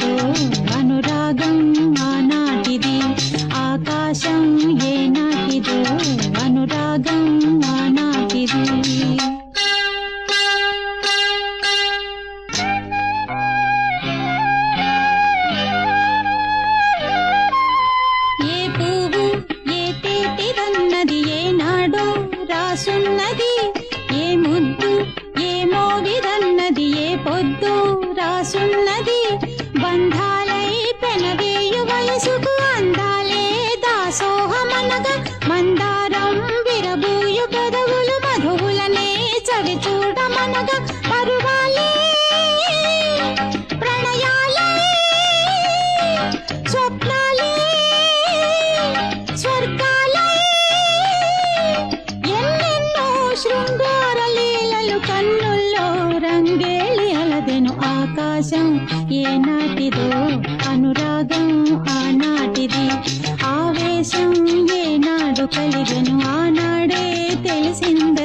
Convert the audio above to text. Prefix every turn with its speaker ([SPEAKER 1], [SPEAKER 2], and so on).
[SPEAKER 1] ఏనాటిదో అనురాగం ఆనాటిది, ఆకాశం ఏనాటిదో అనురాగం ఆనాటిది. ఏ పువ్వు ఏ తేటిదన్నది ఏనాడో రాసున్నది, ఏ ముద్దు ఏ మోవిదన్నది ఏ పొద్దు రాసున్నది. బంధాలై పెనవేయు వయసుకు అందాలే దాసోహమనగా, మందారం విరబూయు పెదవులు మధువులనే చవి చూడమనగా. పరువాలే ప్రణయాలే స్వప్నాలే స్వర్గాలే, ఎన్నెన్నో శృంగార లీలలు కన్నుల్లో రంగేళి అలదెను. ఆకాశం ఏనాటిదో అనురాగం ఆనాటిది, ఆవేశం ఏనాడు కలిగెను ఆనాడే తెలిసింద